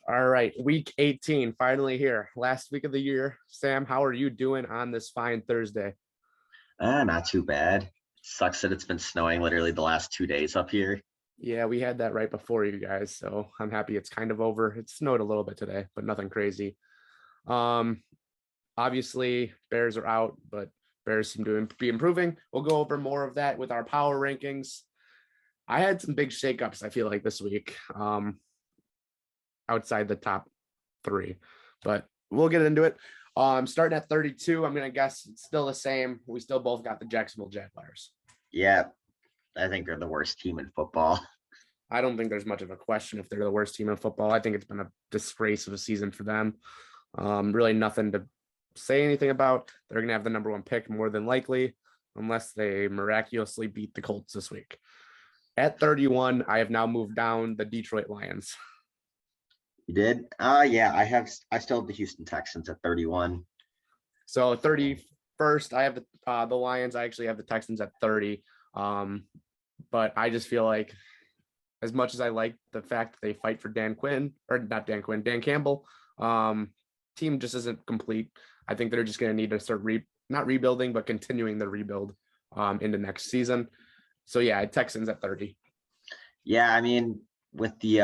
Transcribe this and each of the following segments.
All right, week 18, finally here. Last week of the year. Sam, how are you doing on this fine Thursday? Not too bad. Sucks that it's been snowing literally the last 2 days up here. Yeah, we had that right before you guys, so I'm happy it's kind of over. It snowed a little bit today, but nothing crazy. Um, Obviously, Bears are out, but Bears seem to be improving. We'll go over more of that with our power rankings. I had some big shakeups, I feel like, this week, outside the top three, but we'll get into it. Starting at 32, I'm gonna guess it's still the same. We still both got the Jacksonville Jaguars. Yeah, I think they're the worst team in football. I don't think there's much of a question if they're the worst team in football. I think it's been a disgrace of a season for them. Really nothing to say anything about. They're gonna have the number one pick more than likely, unless they miraculously beat the Colts this week. At 31, I have now moved down the Detroit Lions. You did? Yeah, I still have the Houston Texans at 31. So 31st, I have the Lions. I actually have the Texans at 30. But I just feel like as much as I like the fact that they fight for Dan Quinn, or not Dan Quinn, Dan Campbell, team just isn't complete. I think they're just going to need to start not rebuilding, but continuing the rebuild into next season. So yeah, Texans at 30. Yeah, I mean, with the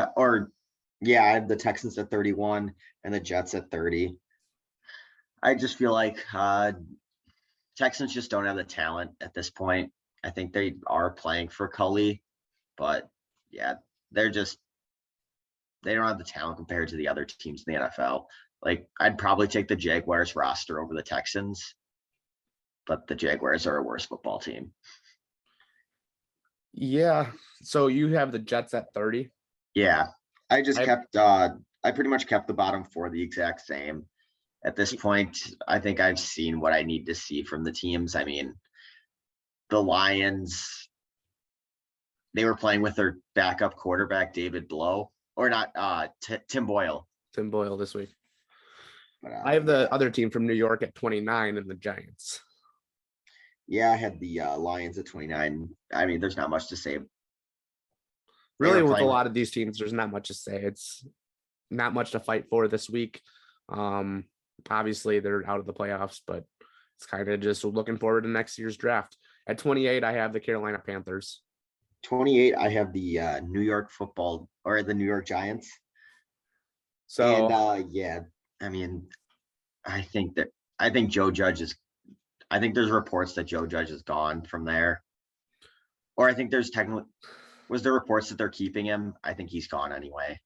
I have the Texans at 31 and the Jets at 30. I just feel like Texans just don't have the talent at this point. I think they are playing for Cully, but yeah, they don't have the talent compared to the other teams in the NFL. Like, I'd probably take the Jaguars roster over the Texans, but the Jaguars are a worse football team. Yeah. So you have the Jets at 30. Yeah, I pretty much kept the bottom four the exact same. At this point, I think I've seen what I need to see from the teams. I mean, the Lions, they were playing with their backup quarterback, David Blow, or not, Tim Boyle. Tim Boyle this week. But, I have the other team from New York at 29 and the Giants. Yeah, I had the Lions at 29. I mean, there's not much to say. Really, with a lot of these teams, there's not much to say. It's not much to fight for this week. Obviously, they're out of the playoffs, but it's kind of just looking forward to next year's draft. At 28, I have the Carolina Panthers. 28, I have the New York Giants. So, and yeah, I mean, I think Joe Judge is. I think there's reports that Joe Judge is gone from there, or I think there's was there reports that they're keeping him? I think he's gone anyway.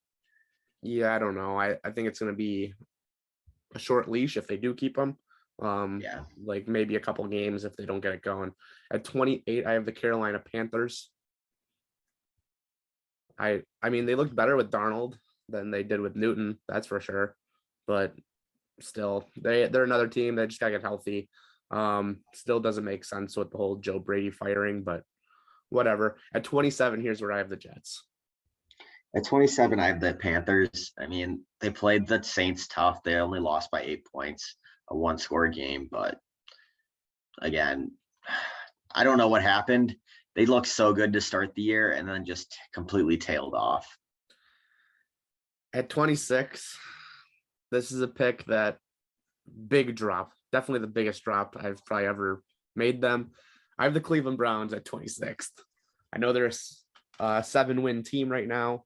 Yeah, I don't know. I think it's going to be a short leash if they do keep him. Yeah, like maybe a couple games if they don't get it going. At 28, I have the Carolina Panthers. I mean, they looked better with Darnold than they did with Newton, that's for sure. But still, they're another team that just got to get healthy. Still doesn't make sense with the whole Joe Brady firing, but whatever. At 27, here's where I have the Jets. At 27, I have the Panthers. I mean, they played the Saints tough. They only lost by 8 points, a one-score game. But again, I don't know what happened. They looked so good to start the year and then just completely tailed off. At 26, this is a pick that big drop, definitely the biggest drop I've probably ever made them. I have the Cleveland Browns at 26th. I know they're a 7-win team right now,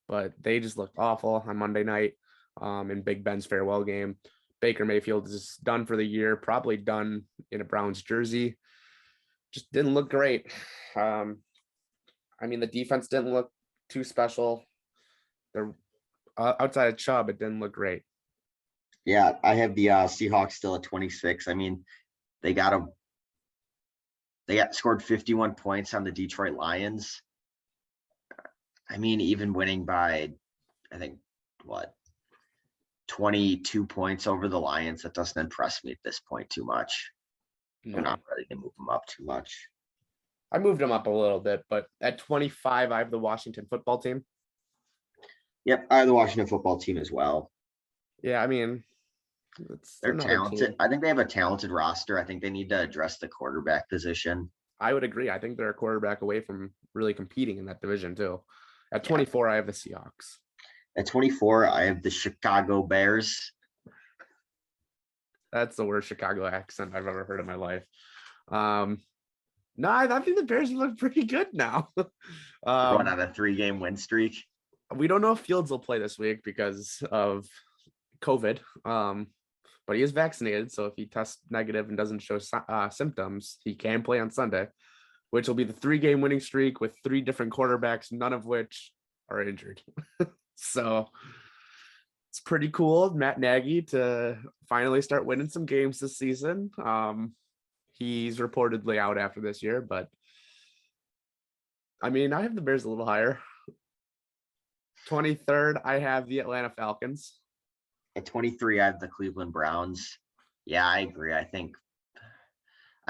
but they just looked awful on Monday night in Big Ben's farewell game. Baker Mayfield is done for the year, probably done in a Browns jersey. Just didn't look great. I mean, the defense didn't look too special. They're outside of Chubb, it didn't look great. Yeah, I have the Seahawks still at 26. I mean, they got scored 51 points on the Detroit Lions. I mean, even winning by, I think, 22 points over the Lions, that doesn't impress me at this point too much. No. I'm not ready to move them up too much. I moved them up a little bit, but at 25, I have the Washington football team. Yep, I have the Washington football team as well. Yeah, I mean, they're talented. I think they have a talented roster. I think they need to address the quarterback position. I would agree. I think they're a quarterback away from really competing in that division too. At 24, I have the Seahawks. At 24, I have the Chicago Bears. That's the worst Chicago accent I've ever heard in my life. No, I think the Bears look pretty good now. Going on a 3-game win streak. We don't know if Fields will play this week because of COVID. But he is vaccinated, so if he tests negative and doesn't show symptoms, he can play on Sunday, which will be the 3-game winning streak with 3 different quarterbacks, none of which are injured. So it's pretty cool, Matt Nagy, to finally start winning some games this season. He's reportedly out after this year, but I mean, I have the Bears a little higher. 23rd, I have the Atlanta Falcons. At 23, I have the Cleveland Browns. Yeah, I agree. I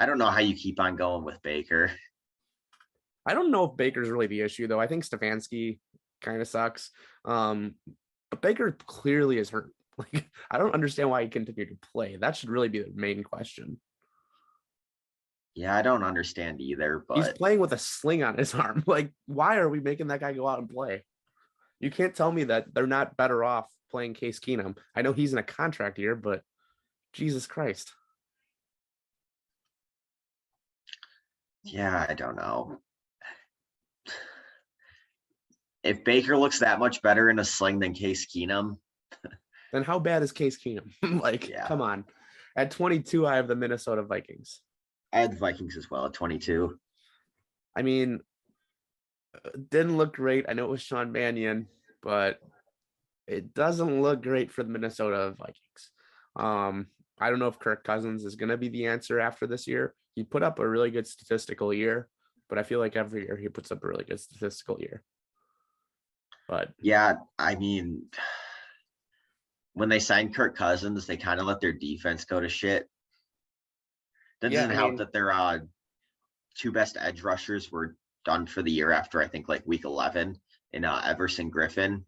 don't know how you keep on going with Baker. I don't know if Baker's really the issue, though. I think Stefanski kind of sucks. But Baker clearly is hurt. Like, I don't understand why he continued to play. That should really be the main question. Yeah, I don't understand either, but he's playing with a sling on his arm. Like, why are we making that guy go out and play? You can't tell me that they're not better off playing Case Keenum. I know he's in a contract year, but Jesus Christ. Yeah, I don't know. If Baker looks that much better in a sling than Case Keenum, then how bad is Case Keenum? Like, come on. At 22, I have the Minnesota Vikings. I had the Vikings as well at 22. I mean, didn't look great. I know it was Sean Mannion, but it doesn't look great for the Minnesota Vikings. I don't know if Kirk Cousins is going to be the answer after this year. He put up a really good statistical year, but I feel like every year he puts up a really good statistical year. But yeah, I mean, when they signed Kirk Cousins, they kind of let their defense go to shit. That doesn't help that their 2 best edge rushers were done for the year after, I think, like week 11 in Everson Griffin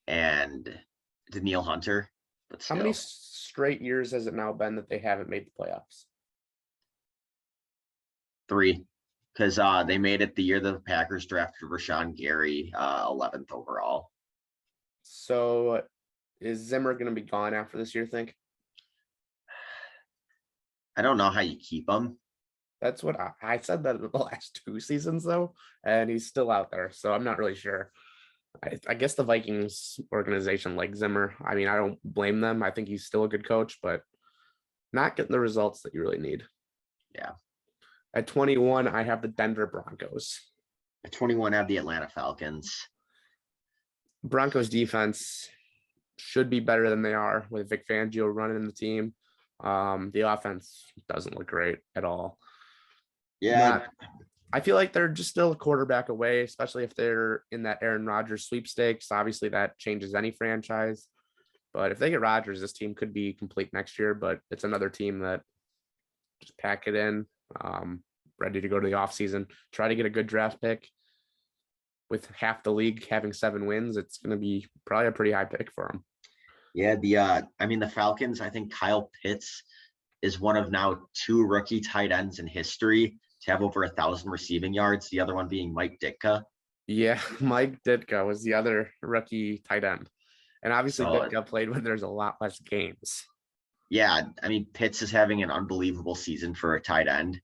and Daniil Hunter. But still. How many straight years has it now been that they haven't made the playoffs? 3, because they made it the year that the Packers drafted Rashawn Gary 11th overall. So is Zimmer going to be gone after this year, think? I don't know how you keep him. That's what I said that the last 2 seasons, though, and he's still out there. So I'm not really sure. I guess the Vikings organization like Zimmer. I mean, I don't blame them. I think he's still a good coach, but not getting the results that you really need. Yeah. At 21, I have the Denver Broncos. At 21, I have the Atlanta Falcons. Broncos defense should be better than they are with Vic Fangio running the team. The offense doesn't look great at all. Yeah. I feel like they're just still a quarterback away, especially if they're in that Aaron Rodgers sweepstakes. Obviously, that changes any franchise. But if they get Rodgers, this team could be complete next year. But it's another team that just pack it in, ready to go to the offseason, try to get a good draft pick. With half the league having 7 wins, it's going to be probably a pretty high pick for them. Yeah, the Falcons, I think Kyle Pitts is one of now 2 rookie tight ends in history to have over 1,000 receiving yards. The other one being Mike Ditka. Yeah, Mike Ditka was the other rookie tight end. And obviously Ditka played when there's a lot less games. Yeah, I mean, Pitts is having an unbelievable season for a tight end,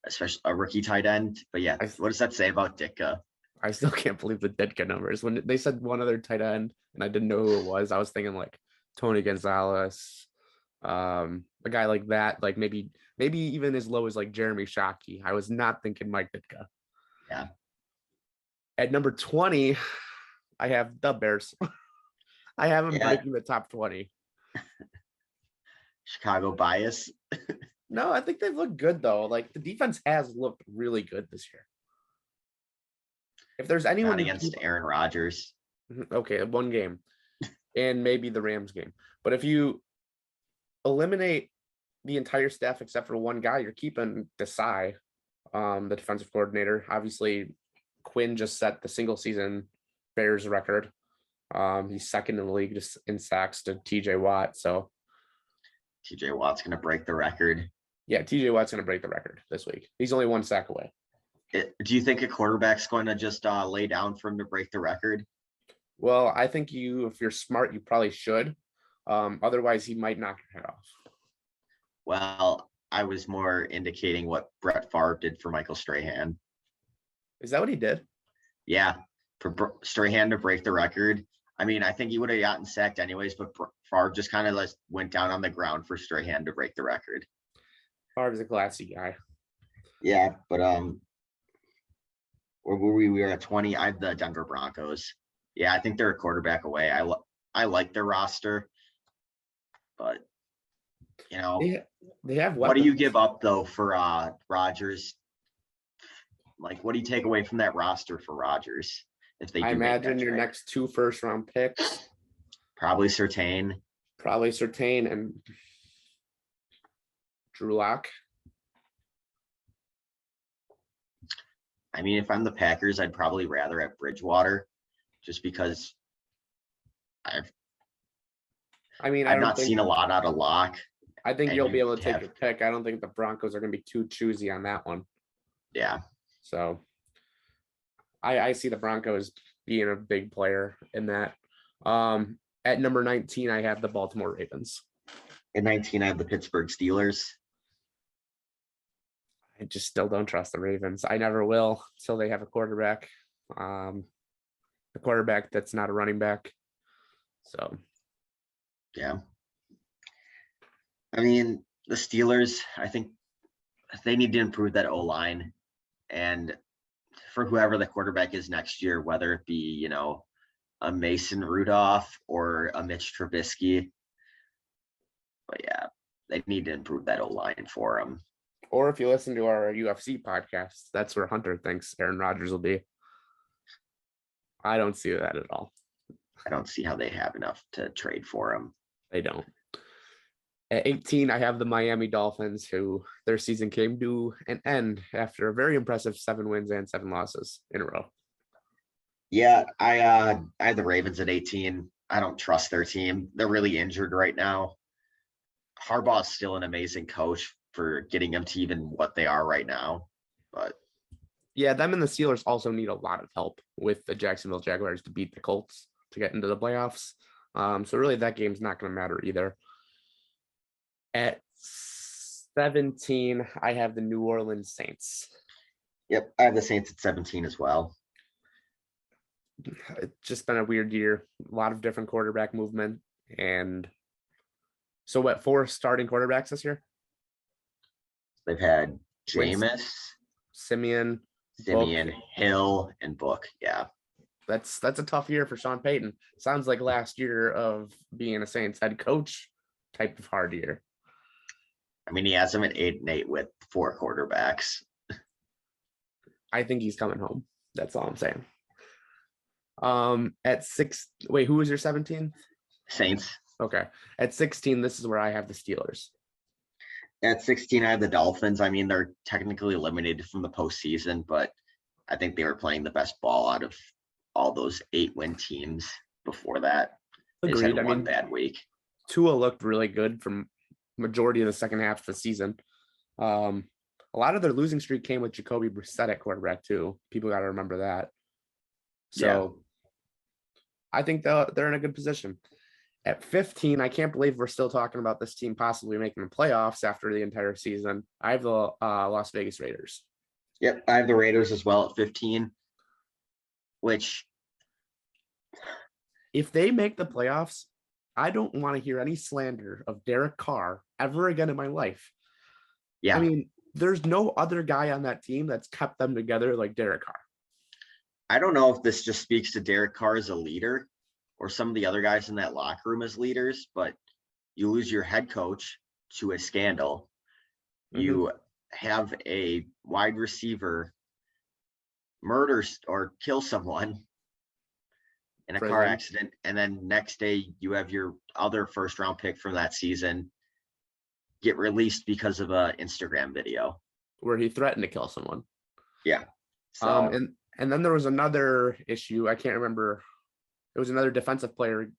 especially a rookie tight end. But yeah, what does that say about Ditka? I still can't believe the Ditka numbers. When they said one other tight end and I didn't know who it was, I was thinking like Tony Gonzalez, a guy like that, like maybe even as low as like Jeremy Shockey. I was not thinking Mike Ditka. Yeah. At number 20, I have the Bears. I have them breaking the top 20. Chicago bias. No, I think they've looked good though. Like the defense has looked really good this year. If there's anyone not against Aaron Rodgers. Okay, 1 game. And maybe the Rams game. But if you eliminate the entire staff except for 1 guy, you're keeping Desai, the defensive coordinator. Obviously, Quinn just set the single season Bears record. He's second in the league just in sacks to TJ Watt. So TJ Watt's going to break the record. Yeah, TJ Watt's going to break the record this week. He's only 1 sack away. Do you think a quarterback's going to just lay down for him to break the record? Well, I think if you're smart, you probably should. Otherwise, he might knock your head off. Well, I was more indicating what Brett Favre did for Michael Strahan. Is that what he did? Yeah, for Strahan to break the record. I mean, I think he would have gotten sacked anyways, but Favre just kind of went down on the ground for Strahan to break the record. Favre's a classy guy. Yeah, but where were we? We were at 20. I have the Denver Broncos. Yeah, I think they're a quarterback away. I like their roster, but you know, They have what do you weapons. give up though for Rodgers? Like, what do you take away from that roster for Rodgers if they I do make imagine that your trade? next 2 first-round picks, Probably Surtain. probably Surtain and Drew Lock. I mean, if I'm the Packers, I'd probably rather have Bridgewater, just because I've I mean, I I've don't not think seen a lot out of Lock, I think and you'll be you able to take have your pick. I don't think the Broncos are going to be too choosy on that one. yeah. So I see the Broncos being a big player in that. At number 19, I have the Baltimore Ravens. In 19, I have the Pittsburgh Steelers. I just still don't trust the Ravens. I never will until they have a quarterback. A quarterback that's not a running back. So Yeah. I mean, the Steelers, I think they need to improve that O line. And for whoever the quarterback is next year, whether it be, a Mason Rudolph or a Mitch Trubisky. But yeah, they need to improve that O line for them. or if you listen to our UFC podcast, that's where Hunter thinks Aaron Rodgers will be. I don't see that at all. I don't see how they have enough to trade for him. They don't. At 18, I have the Miami Dolphins, who their season came to an end after a very impressive 7 wins and 7 losses in a row. Yeah, I had the Ravens at 18. I don't trust their team. They're really injured right now. Harbaugh is still an amazing coach for getting them to even what they are right now. But yeah, them and the Steelers also need a lot of help with the Jacksonville Jaguars to beat the Colts to get into the playoffs. So really that game's not going to matter either. At 17, I have the New Orleans Saints. yep, I have the Saints at 17 as well. It's just been a weird year. A lot of different quarterback movement. And so what, 4 starting quarterbacks this year? They've had Winston, Jameis, Simeon, Simeon, Book. Hill, and Book. Yeah. That's a tough year for Sean Payton. Sounds like last year of being a Saints head coach type of hard year. I mean, he has them at 8-8 with 4 quarterbacks. I think he's coming home. That's all I'm saying. At 6, wait, who was your 17? Saints. Okay. At 16, this is where I have the Steelers. At 16, I have the Dolphins. I mean, they're technically eliminated from the postseason, but I think they were playing the best ball out of all those 8-win teams before that. They just Agreed. had one bad week. Tua looked really good from majority of the second half of the season. A lot of their losing streak came with Jacoby Brissett at quarterback too. People got to remember that. So I think they're in a good position. At 15, I can't believe we're still talking about this team possibly making the playoffs after the entire season. I have the Las Vegas Raiders. Yep, I have the Raiders as well at 15, which if they make the playoffs, I don't want to hear any slander of Derek Carr ever again in my life. Yeah. I mean, there's no other guy on that team that's kept them together like Derek Carr. I don't know if this just speaks to Derek Carr as a leader or some of the other guys in that locker room as leaders, but you lose your head coach to a scandal. Mm-hmm. You have a wide receiver murder or kill someone in a car accident, and then next day you have your other first round pick from that season get released because of a Instagram video where he threatened to kill someone. Yeah. So and then there was another issue. I can't remember. It was another defensive player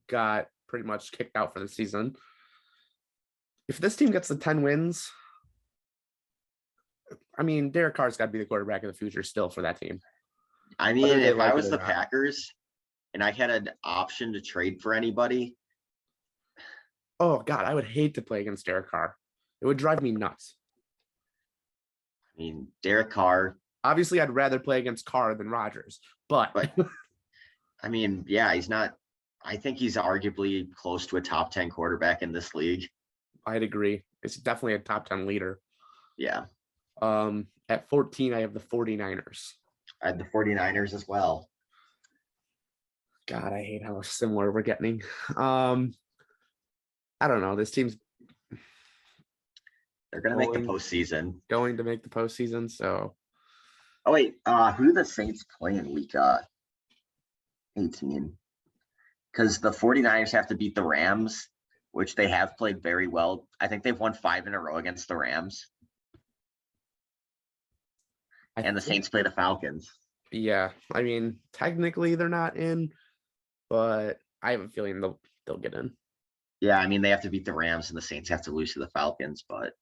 got pretty much kicked out for the season. If this team gets the 10 wins, I mean, Derek Carr's got to be the quarterback of the future still for that team. I mean, if I was the Packers, and I had an option to trade for anybody, Oh God, I would hate to play against Derek Carr. It would drive me nuts. I mean, Derek Carr, Obviously, I'd rather play against Carr than Rodgers, but but I mean, yeah, he's not. I think he's arguably close to a top 10 quarterback in this league. I'd agree. It's definitely a top 10 leader. Yeah, At 14, I have the 49ers. I had the 49ers as well. God, I hate how similar we're getting. I don't know. This team's They're going to make the Going- postseason. going to make the postseason, so Oh, wait, who do the Saints play in week 18? Because the 49ers have to beat the Rams, which they have played very well. I think they've won 5 in a row against the Rams. And the Saints play the Falcons. Yeah, I mean, technically they're not in, but I have a feeling they'll get in. Yeah, I mean, they have to beat the Rams and the Saints have to lose to the Falcons, but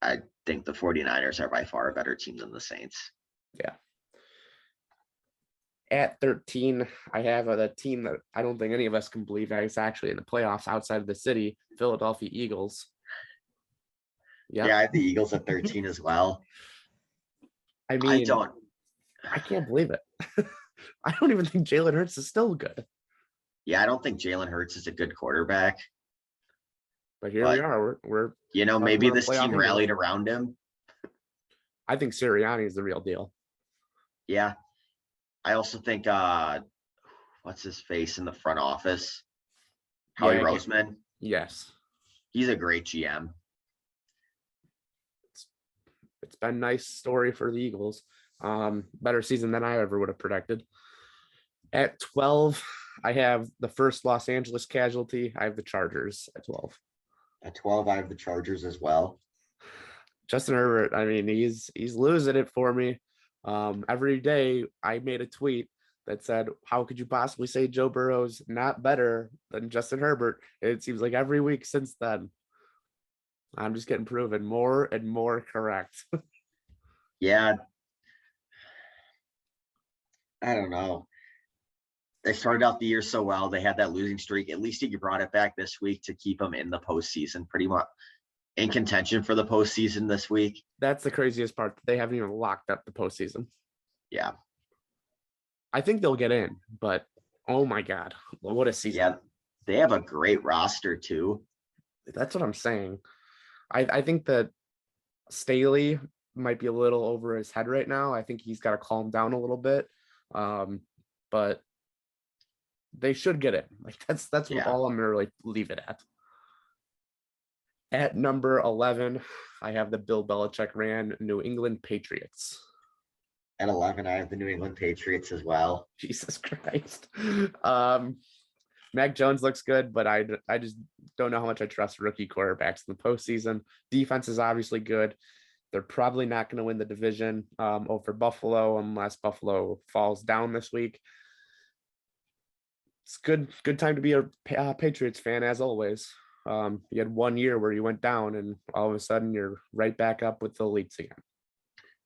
I think the 49ers are by far a better team than the Saints. Yeah. At 13, I have the team that I don't think any of us can believe is actually in the playoffs outside of the city, Philadelphia Eagles. Yeah, I have the Eagles at 13 as well. I mean, I can't believe it. I don't even think Jalen Hurts is still good. Yeah, I don't think Jalen Hurts is a good quarterback. But here we are. We're maybe about a this playoff team Eagle. rallied around him. I think Sirianni is the real deal. Yeah. I also think what's his face in the front office? Howie Roseman. Yes. He's a great GM. It's been a nice story for the Eagles. Better season than I ever would have predicted. At 12, I have the first Los Angeles casualty. I have the Chargers at 12. At 12, I have the Chargers as well. Justin Herbert, I mean, he's losing it for me. Every day I made a tweet that said, how could you possibly say Joe Burrow's not better than Justin Herbert? It seems like every week since then, I'm just getting proven more and more correct. Yeah. I don't know. They started out the year so well. They had that losing streak. At least you brought it back this week to keep them in the postseason, pretty much in contention for the postseason this week. That's the craziest part. They haven't even locked up the postseason. Yeah. I think they'll get in, but oh my God, what a season. Yeah. They have a great roster too. That's what I'm saying. I think that Staley might be a little over his head right now. I think he's got to calm down a little bit. But they should get it. Like that's all I'm gonna really leave it at. At number 11, I have the Bill Belichick ran New England Patriots. At 11, I have the New England Patriots as well. Jesus Christ. Mac Jones looks good, but I just don't know how much I trust rookie quarterbacks in the postseason. Defense is obviously good. They're probably not going to win the division over Buffalo unless Buffalo falls down this week. It's good time to be a Patriots fan as always. You had 1 year where you went down, and all of a sudden you're right back up with the elites again.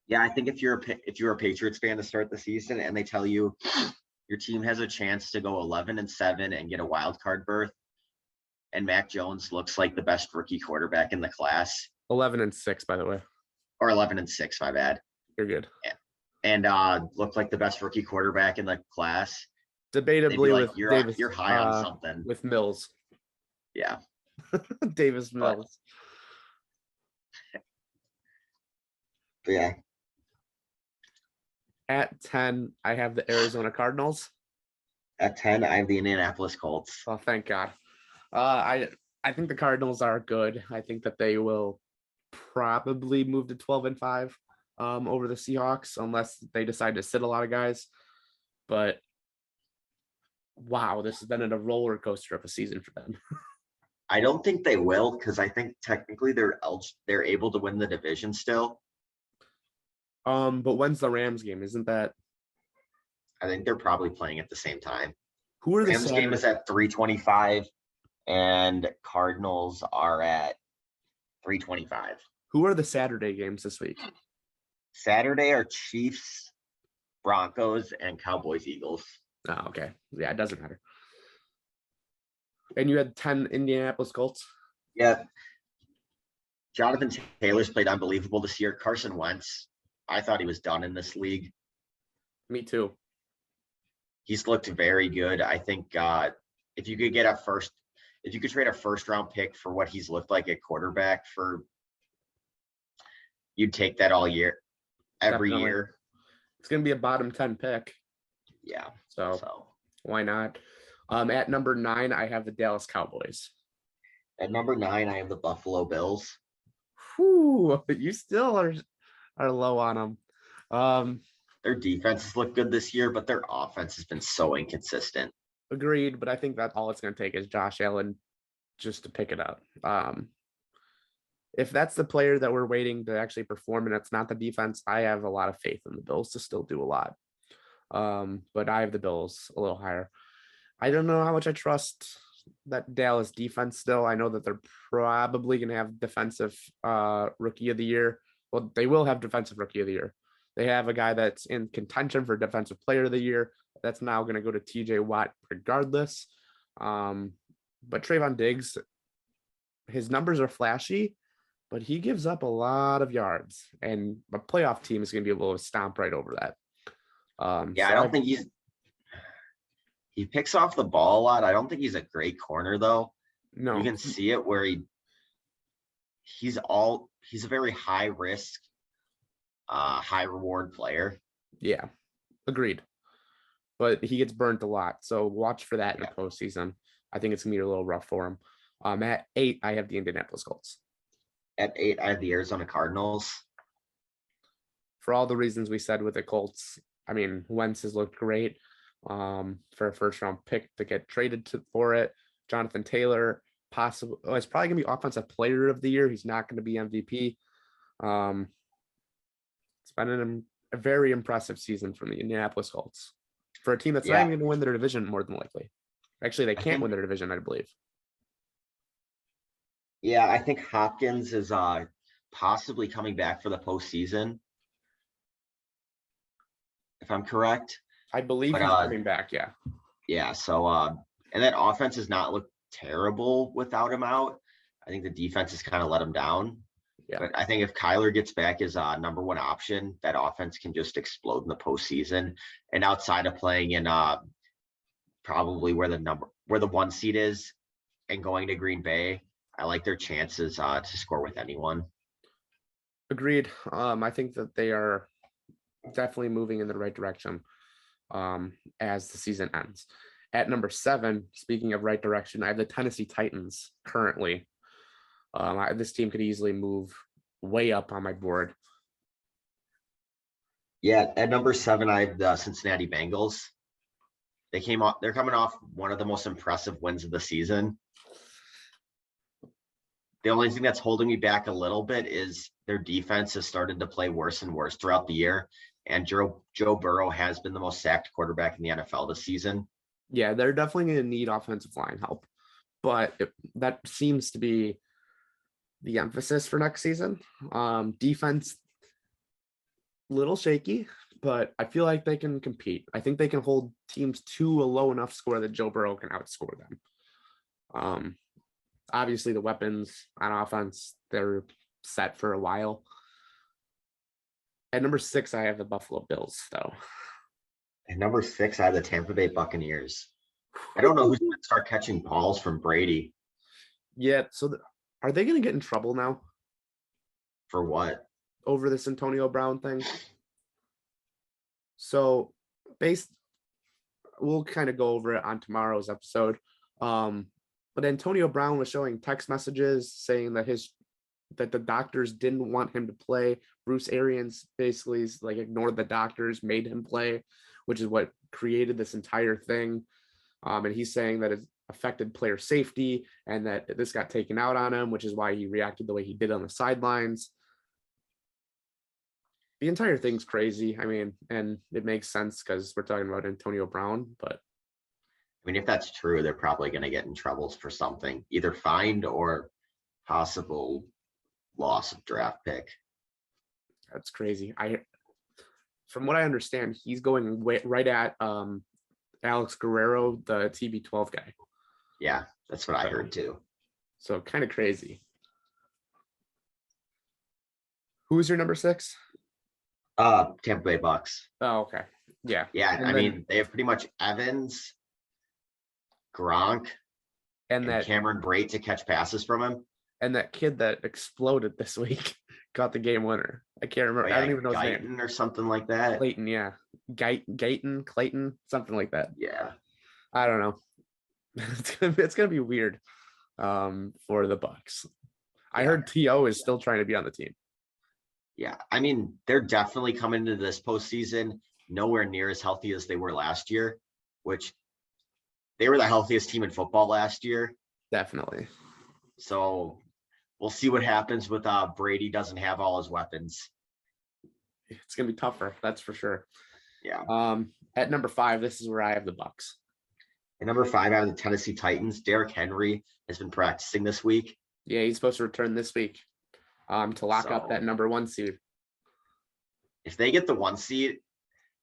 Yeah, I think if you're a Patriots fan to start the season and they tell you your team has a chance to go 11-7 and get a wild card berth, and Mac Jones looks like the best rookie quarterback in the class. 11-6, by the way. Or 11-6, my bad. You're good. And looked like the best rookie quarterback in the class. Debatably like, with Davis, you're high on something. With Mills. Yeah. Davis Mills. But yeah. At 10, I have the Arizona Cardinals. At 10, I have the Indianapolis Colts. Oh, thank God. I think the Cardinals are good. I think that they will probably move to 12-5 over the Seahawks unless they decide to sit a lot of guys. But wow, this has been a roller coaster of a season for them. I don't think they will, because I think technically they're able to win the division still. But when's the Rams game? Isn't that? I think they're probably playing at the same time. Who are the Rams game is at 3:25, and Cardinals are at 3:25. Who are the Saturday games this week? Saturday are Chiefs, Broncos, and Cowboys, Eagles. Oh, okay. Yeah, it doesn't matter. And you had 10 Indianapolis Colts. Yeah. Jonathan Taylor's played unbelievable this year. Carson Wentz, I thought he was done in this league. Me too. He's looked very good. I think if you could get if you could trade a first round pick for what he's looked like at quarterback you'd take that all year, every Definitely. year. It's going to be a bottom 10 pick. Yeah. So why not? At number 9, I have the Dallas Cowboys. At number 9, I have the Buffalo Bills. Whew, you still are low on them. Their defense has looked good this year, but their offense has been so inconsistent. Agreed, but I think that all it's going to take is Josh Allen just to pick it up. If that's the player that we're waiting to actually perform and it's not the defense, I have a lot of faith in the Bills to still do a lot. But I have the Bills a little higher. I don't know how much I trust that Dallas defense still. I know that they're probably going to have defensive rookie of the year. Well, they will have defensive rookie of the year. They have a guy that's in contention for defensive player of the year. That's now going to go to TJ Watt regardless. But Trayvon Diggs, his numbers are flashy, but he gives up a lot of yards, and a playoff team is going to be able to stomp right over that. I don't think he picks off the ball a lot. I don't think he's a great corner though. No, you can see it where he's a very high risk, high reward player. Yeah, agreed. But he gets burnt a lot, so watch for that in the postseason. I think it's gonna be a little rough for him. At 8, I have the Indianapolis Colts. At 8, I have the Arizona Cardinals. For all the reasons we said with the Colts, I mean, Wentz has looked great. For a first round pick to get traded for it. Jonathan Taylor, possible. It's probably gonna be offensive player of the year. He's not going to be MVP. It's been a very impressive season from the Indianapolis Colts for a team that's not even going to win their division more than likely. Actually, they can't win their division, I believe. Yeah, I think Hopkins is possibly coming back for the postseason, if I'm correct. I believe he's coming back, yeah. Yeah, so and that offense has not looked terrible without him out. I think the defense has kind of let him down. Yeah. But I think if Kyler gets back as number one option, that offense can just explode in the postseason. And outside of playing in probably where the 1 seed is and going to Green Bay, I like their chances to score with anyone. Agreed. I think that they are definitely moving in the right direction as the season ends. At number 7, speaking of right direction, I have the Tennessee Titans currently. This team could easily move way up on my board. Yeah, at number 7, I have the Cincinnati Bengals. They're coming off one of the most impressive wins of the season. The only thing that's holding me back a little bit is their defense has started to play worse and worse throughout the year. And Joe Burrow has been the most sacked quarterback in the NFL this season. Yeah, they're definitely going to need offensive line help. But that seems to be the emphasis for next season. Defense, little shaky, but I feel like they can compete. I think they can hold teams to a low enough score that Joe Burrow can outscore them. Obviously, the weapons on offense, they're set for a while. At number 6, I have the Buffalo Bills, though. At number 6, I have the Tampa Bay Buccaneers. I don't know who's going to start catching balls from Brady. Yeah, so are they going to get in trouble now? For what? Over this Antonio Brown thing? So, we'll kind of go over it on tomorrow's episode. But Antonio Brown was showing text messages saying that that the doctors didn't want him to play. Bruce Arians basically ignored the doctors, made him play, which is what created this entire thing. And he's saying that it affected player safety and that this got taken out on him, which is why he reacted the way he did on the sidelines. The entire thing's crazy. I mean, and it makes sense because we're talking about Antonio Brown, but I mean, if that's true, they're probably going to get in troubles for something, either fined or possible loss of draft pick. That's crazy. From what I understand, he's going right at Alex Guerrero, the TB12 guy. Yeah, that's what I heard too. So kind of crazy. Who's your number 6? Tampa Bay Bucks. Oh, okay. Yeah. Yeah, And I then- mean, they have pretty much Evans, Gronk, and and Cameron Brate to catch passes from him. that kid that exploded this week got the game winner. I can't remember. Oh, yeah, I don't even know his name. Guyton or something like that. Clayton, yeah. Clayton, something like that. Yeah. I don't know. It's gonna be weird for the Bucks. I Yeah. heard TO is still trying to be on the team. Yeah, I mean, they're definitely coming into this postseason nowhere near as healthy as they were last year, which they were the healthiest team in football last year. Definitely. So we'll see what happens with Brady doesn't have all his weapons. It's gonna be tougher, that's for sure. Yeah. At number 5, this is where I have the Bucks. And number 5, I have the Tennessee Titans. Derrick Henry has been practicing this week. Yeah, he's supposed to return this week to lock up that So- number 1 seed. If they get the 1 seed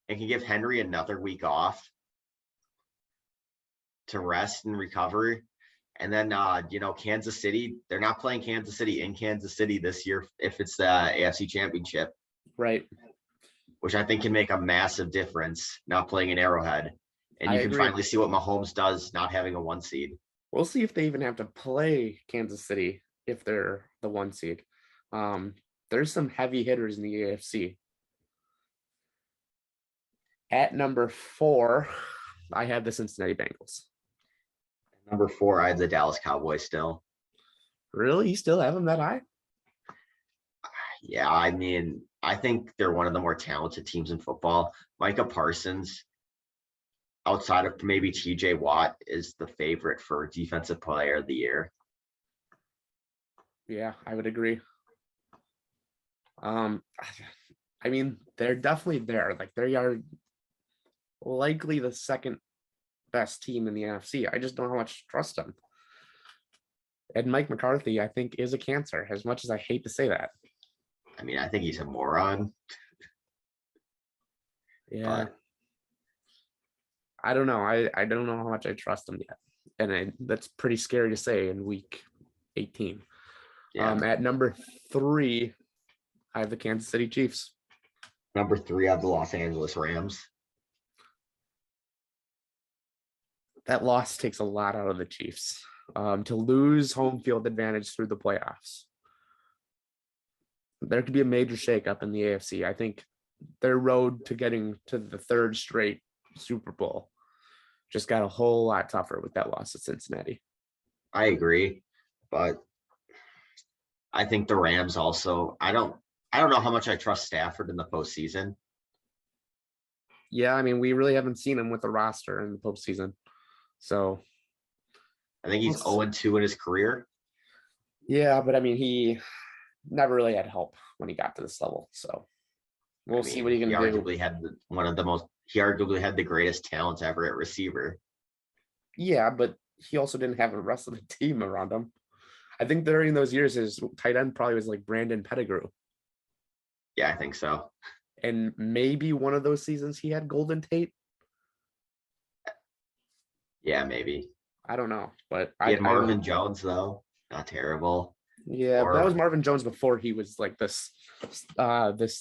and can give Henry another week off to rest and recover, and then Kansas City, they're not playing Kansas City in Kansas City this year if it's the AFC Championship, Right. which I think can make a massive difference not playing in Arrowhead. And I you can agree. finally see what Mahomes does not having a 1 seed. We'll see if they even have to play Kansas City if they're the 1 seed. There's some heavy hitters in the AFC. At number 4, I have the Cincinnati Bengals. Number 4, I have the Dallas Cowboys still. Really? You still have them that high? Yeah, I mean, I think they're one of the more talented teams in football. Micah Parsons, outside of maybe TJ Watt, is the favorite for defensive player of the year. Yeah, I would agree. I mean, they're definitely there. Like, they are likely the second best team in the NFC. I just don't know how much to trust them. And Mike McCarthy, I think, is a cancer, as much as I hate to say that. I mean, I think he's a moron. Yeah. But I don't know. I don't know how much I trust him yet. And that's pretty scary to say in week 18. yeah, At number 3, I have the Kansas City Chiefs. number 3, I have the Los Angeles Rams. That loss takes a lot out of the Chiefs. To lose home field advantage through the playoffs. There could be a major shakeup in the AFC. I think their road to getting to the 3rd straight Super Bowl just got a whole lot tougher with that loss at Cincinnati. I agree, but I think the Rams also. I don't know how much I trust Stafford in the postseason. Yeah, I mean, we really haven't seen him with the roster in the postseason. So, I think he's 0-2 in his career. yeah, but I mean, he never really had help when he got to this level. So we'll see what he can do. Arguably had he arguably had the greatest talents ever at receiver. Yeah, but he also didn't have the rest of the team around him. I think during those years, his tight end probably was like Brandon Pettigrew. Yeah, I think so. And maybe one of those seasons he had Golden Tate. Yeah, maybe. I don't know, but He had Marvin don't- Jones though. Not terrible. Yeah, but that or- was Marvin Jones before he was like this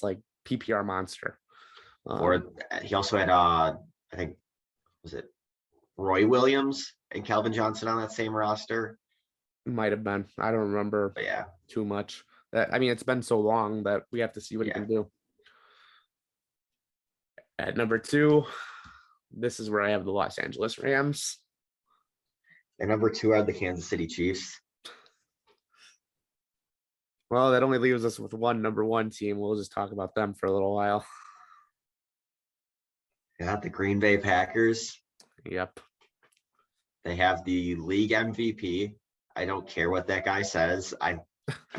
like PPR monster. Or he also had I think was it Roy Williams and Calvin Johnson on that same roster. Might have been. I don't remember But yeah, too much. I mean, it's been so long that we have to see what he Yeah. can do. At number 2, this is where I have the Los Angeles Rams. and number 2 are the Kansas City Chiefs. Well, that only leaves us with one number 1 team. We'll just talk about them for a little while. They got the Green Bay Packers. Yep. They have the league MVP. I don't care what that guy says. I'm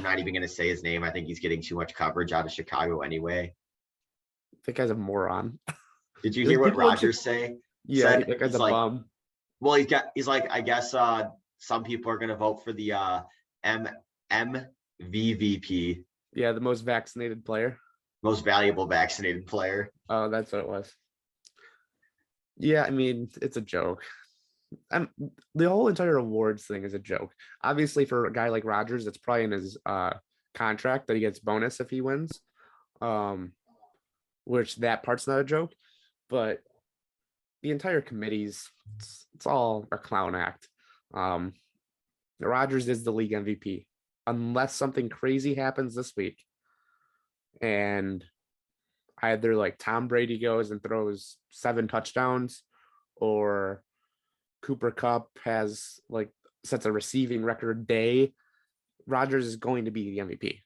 not even going to say his name. I think he's getting too much coverage out of Chicago anyway. That guy's a moron. Did you There's hear what people in Rodgers say? Yeah, Said that guy's he's a like- bum. Well, he's like, I guess some people are going to vote for the MVVP, Yeah, the most vaccinated player. most valuable vaccinated player. Oh, that's what it was. Yeah, I mean, it's a joke. And the whole entire awards thing is a joke. Obviously, for a guy like Rodgers, it's probably in his contract that he gets bonus if he wins. Um, which that part's not a joke, but the entire committee's it's all a clown act. Um, Rodgers is the league MVP unless something crazy happens this week, and either like Tom Brady goes and throws 7 touchdowns, or Cooper Cup has like sets a receiving record day. Rodgers is going to be the MVP.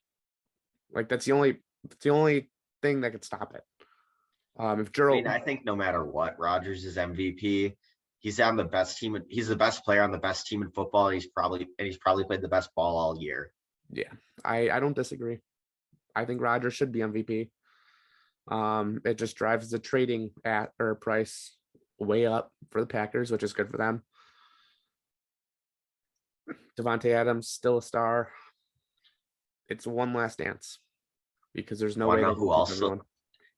Like that's the only thing that could stop it. If I mean, Gerald, I think no matter what, Rodgers is MVP. He's on the best team. He's the best player on the best team in football. He's probably played the best ball all year. yeah, I don't disagree. I think Rodgers should be MVP. It just drives the trading at or price way up for the Packers, which is good for them. Devontae Adams still a star. It's one last dance because there's no Want way to know they can who keep also? everyone.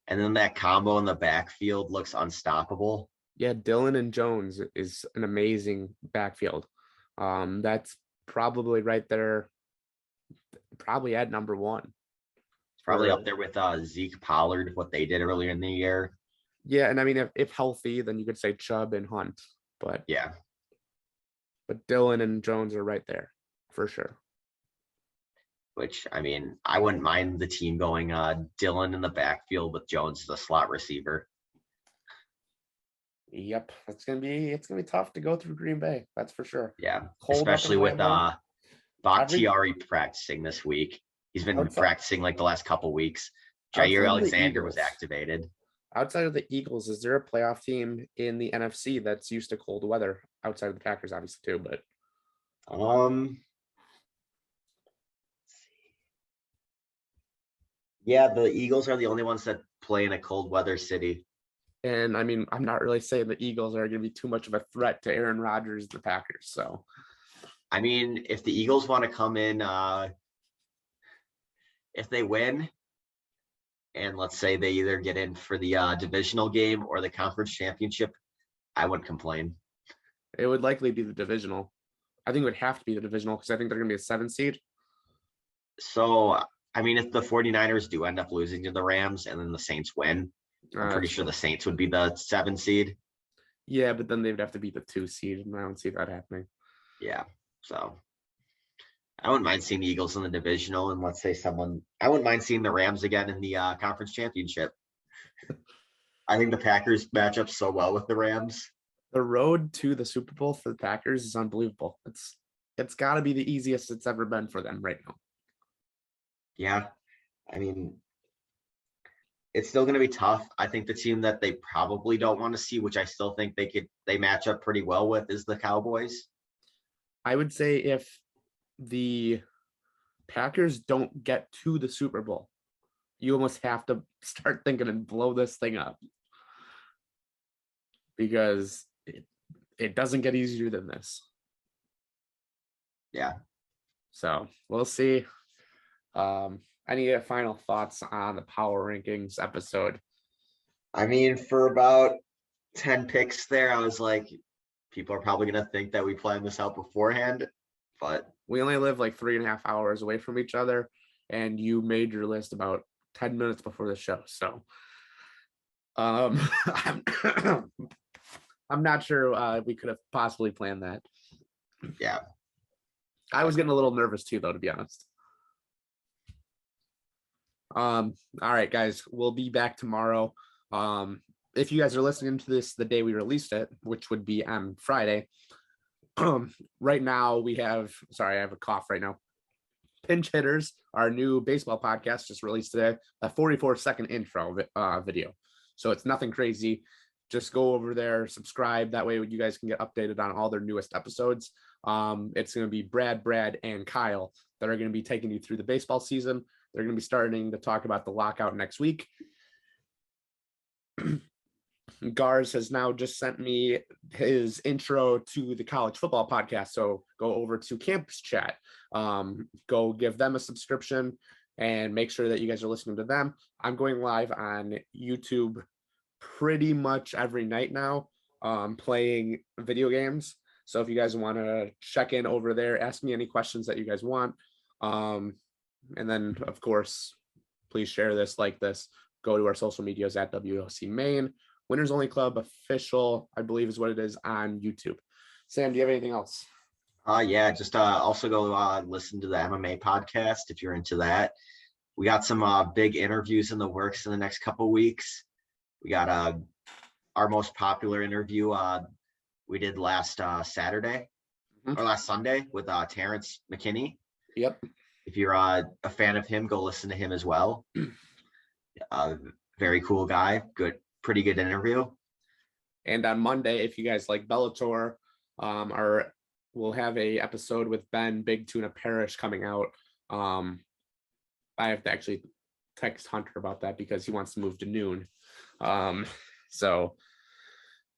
And then that combo in the backfield looks unstoppable. Yeah, Dylan and Jones is an amazing backfield. That's probably right there, probably at number one It's probably for up there with Zeke Pollard, what they did earlier in the year. yeah. And I mean, if healthy, then you could say Chubb and Hunt, but Yeah, but Dylan and Jones are right there for sure. which I mean, I wouldn't mind the team going Dylan in the backfield with Jones as a slot receiver. Yep, it's gonna be tough to go through Green Bay. That's for sure. Yeah, Cold up in especially with Lambeau. Every Bakhtiari practicing this week. He's been outside practicing like the last couple weeks. Jair outside of the Alexander was Eagles, activated. outside of the Eagles, is there a playoff team in the NFC that's used to cold weather outside of the Packers, obviously too? But Um, yeah, the Eagles are the only ones that play in a cold weather city. and I mean, I'm not really saying the Eagles are going to be too much of a threat to Aaron Rodgers, the Packers. So I mean, if the Eagles want to come in, if they win, and let's say they either get in for the divisional game or the conference championship, I wouldn't complain. it would likely be the divisional. I think it would have to be the divisional because I think they're going to be a 7 seed. So, I mean, if the 49ers do end up losing to the Rams and then the Saints win, I'm pretty That's sure true. the Saints would be the 7 seed. Yeah, but then they would have to be the 2 seed, and I don't see that happening. Yeah. So I wouldn't mind seeing the Eagles in the divisional, and let's say I wouldn't mind seeing the Rams again in the conference championship. I think the Packers match up so well with the Rams. The road to the Super Bowl for the Packers is unbelievable. It's got to be the easiest it's ever been for them right now. Yeah. I mean, it's still going to be tough. I think the team that they probably don't want to see, which I still think they match up pretty well with, is the Cowboys. I would say if the Packers don't get to the Super Bowl, you almost have to start thinking and blow this thing up because it doesn't get easier than this. Yeah. So we'll see. Any final thoughts on the power rankings episode? I mean, for about 10 picks there, I was like, people are probably going to think that we planned this out beforehand, but We only live like 3.5 hours away from each other, and you made your list about 10 minutes before the show. So I'm, I'm not sure we could have possibly planned that. yeah. I was getting a little nervous too, though, to be honest. All right, guys, we'll be back tomorrow. If you guys are listening to this the day we released it, which would be on Friday, right now we have, sorry, I have a cough right now. Pinch Hitters, our new baseball podcast, just released today, a 44-second intro video. So it's nothing crazy. Just go over there, subscribe. That way you guys can get updated on all their newest episodes. It's going to be Brad, and Kyle that are going to be taking you through the baseball season. They're going to be starting to talk about the lockout next week. Gars has now just sent me his intro to the college football podcast. So go over to Campus Chat. Go give them a subscription and make sure that you guys are listening to them. I'm going live on YouTube pretty much every night now. playing video games. So if you guys want to check in over there, ask me any questions that you guys want. And then of course, please share this, like this, go to our social medias at WLC Maine. Winners Only Club official, I believe is what it is on YouTube. Sam, do you have anything else? Yeah, just also go listen to the MMA podcast if you're into that. We got some big interviews in the works in the next couple weeks. We got our most popular interview we did last Saturday or last Sunday with Terrence McKinney. Yep. If you're a fan of him, go listen to him as well. Very cool guy. Pretty good interview. And on Monday, if you guys like Bellator, we'll have a episode with Ben Big Tuna Parrish coming out. I have to actually text Hunter about that because he wants to move to noon. So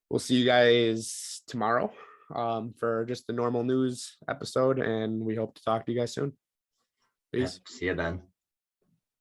we'll see you guys tomorrow for just the normal news episode, and we hope to talk to you guys soon. Peace. Yeah, see you then.